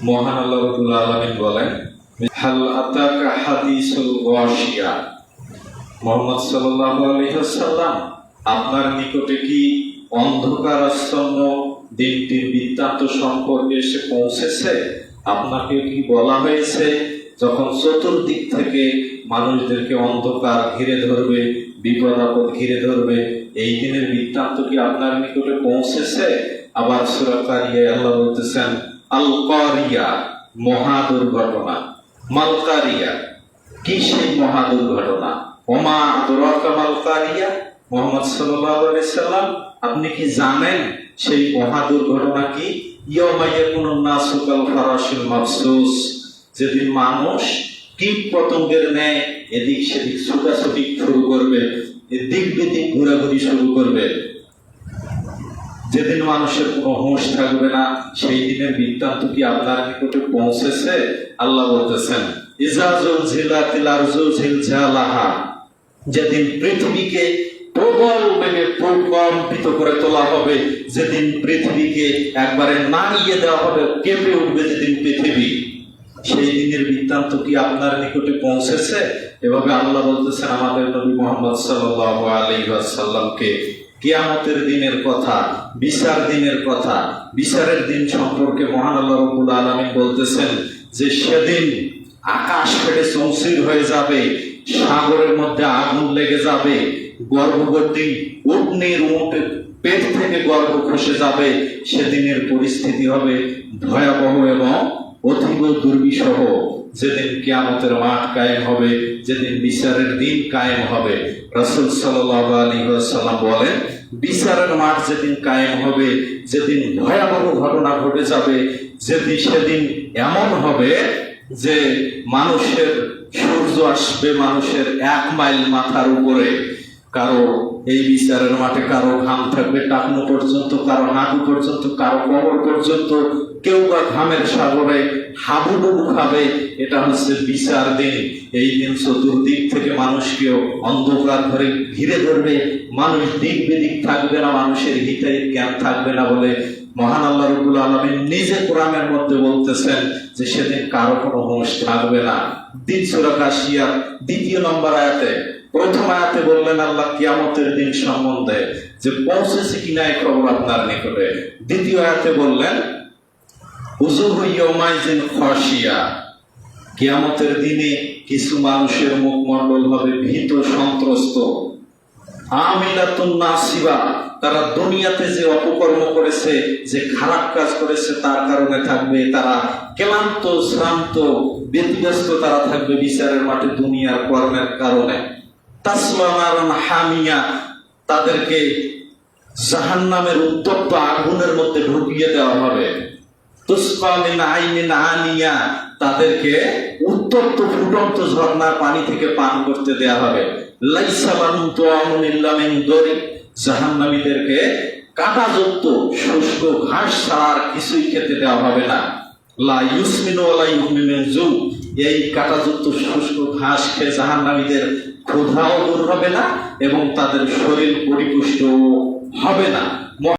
মহান আল্লাহ রাব্বুল আলামিন বলেন, হাল আতাকা হাদিসুল গাশিয়া। মুহাম্মদ সাল্লাল্লাহু আলাইহি ওয়াসাল্লাম, আপনার নিকটে কি অন্ধকারাচ্ছন্ন দিনটির বৃত্তান্ত সম্পর্কে এসে পৌঁছেছে? আপনাকে কি বলা হয়েছে যখন চতুর্দিক থেকে মানুষদেরকে অন্ধকার ঘিরে ধরবে, বিপদ আপদ ঘিরে ধরবে, এই দিনের বৃত্তান্ত কি আপনার নিকটে পৌঁছেছে? আবার সূরা কারিয়ায় আল্লাহ বলতেছেন, আল কারিয়া, মহা দুর্ঘটনা। মাল কারিয়া, কি সেই মহা দুর্ঘটনা? ওমা আদরাকা মাল কারিয়া। মুহাম্মদ সাল্লাল্লাহু আলাইহি সাল্লাম, আপনি কি জানেন সেই মহা দুর্ঘটনা কি? ইয়াউমা ইয়াকুনুন নাসু কাল ফারাশিল মাবসুস, যেদিন মানুষ কীট পতঙ্গের ন্যায় এদিক সেদিক ছুটাছুটি শুরু করবে, এদিক বেদিক ঘোরাঘুরি শুরু করবে। যেদিন মানুষের কোনো হুঁশ থাকবে না, সেই দিনের বৃত্তান্ত কি আপনার নিকটে পৌঁছেছে? আল্লাহ বলতেছেন, ইজা জুলজিলাতিল আরজু জিলজালাহা, যেদিন পৃথিবীকে প্রবল বেগে প্রকম্পিত করে তোলা হবে, যেদিন পৃথিবীকে একবারে নাড়িয়ে দেওয়া হবে, কেঁপে উঠবে যেদিন পৃথিবী, সেই দিনের বৃত্তান্ত কি আপনার নিকটে পৌঁছেছে? এভাবে আল্লাহ বলতেছেন আমাদের নবী মুহাম্মদ সাল্লাল্লাহু আলাইহি ওয়াসাল্লামকে কিয়ামতের দিনের কথা, বিচার দিনের কথা, বিচারের দিন সম্পর্কে মহান আল্লাহ রাব্বুল আলামিন বলতেছেন যে সেদিন আকাশ ফেটে চৌচির হয়ে যাবে, সাগরের মধ্যে আগুন লেগে যাবে, গর্ভবতী উটনির পেট থেকে গর্ভ খসে যাবে। সেদিনের পরিস্থিতি হবে ভয়াবহ এবং অতীব দুর্বিষহ। যেদিন কিয়ামতের মাঠ কায়েম হবে, যেদিন বিচারের দিন কায়েম হবে, রাসূল সাল্লাল্লাহু আলাইহি ওয়াসাল্লাম বলেন, বিচারের মাঠ যেদিন কায়েম হবে, যেদিন ভয়াবহ ঘটনা ঘটে যাবে, সেদিন এমন হবে যে মানুষের সূর্য আসবে মানুষের 1 মাইল মাথার উপরে। কারো এই বিচারের মাঠে কারো ঘাম থাকবে টাকনো পর্যন্ত, কারো হাঁটু পর্যন্ত, কারো কোমর পর্যন্ত, কেউ বা ঘামের সাগরে হাবুডুবু খাবে। এটা হচ্ছে বিচার দিন। এই দিন চতুর্দিক থেকে মানুষকে অন্ধকার ঘরে ঘিরে ধরবে, মানুষ দিক বেদিক থাকবে না, মানুষের হিতের জ্ঞান থাকবে না বলে মহান আল্লাহ রাব্বুল আলামিন নিজে কোরআনের মধ্যে বলতেছেন যে সেদিন কারো কোনো হুঁশ থাকবে না। সূরা গাশিয়ার 2 নম্বর আয়াতে, প্রথম আয়াতে বললেন আল্লাহ কিয়ামতের দিন সম্বন্ধে যে পৌঁছেছে কিনা এই খবর আপনার নিকটে। দ্বিতীয় আয়াতে বললেন উজুহু ইয়াউমাইজিন খাশিয়া, কিয়ামতের দিনে কিছু মানুষের মুখমণ্ডল হবে ভীত সন্ত্রস্ত। আমিলাতুন নাসিবা, তারা দুনিয়াতে যে অপকর্ম করেছে, যে খারাপ কাজ করেছে তার কারণে থাকবে তারা ক্লান্ত, শ্রান্ত, ব্যতিব্যস্ত তারা থাকবে বিচারের মাঠে দুনিয়ার কর্মের কারণে। তাসলা নারান হামিয়া, তাদেরকে জাহান্নামের উত্তপ্ত আগুনের মধ্যে ঢুকিয়ে দেওয়া হবে। তুসকা মিন আইনিন আনিয়া, তাদেরকে উত্তপ্ত ফুটন্ত ঝর্ণার পানি থেকে পান করতে দেয়া হবে। লাইসা লাহুম তুআমুন ইল্লা মিন দরি, জাহান্নামীদেরকে কাঁটাযুক্ত শুষ্ক ঘাস ছাড়া আর কিছুই খেতে দেওয়া হবে না। লা ইউসমিনু ওয়ালা ইউগনি মিন জু, এই কাঁটাযুক্ত শুষ্ক ঘাস খেয়ে জাহান্নামীদের ক্ষুধাও দূর হবে না এবং তাদের শরীর পরিপুষ্ট হবে না।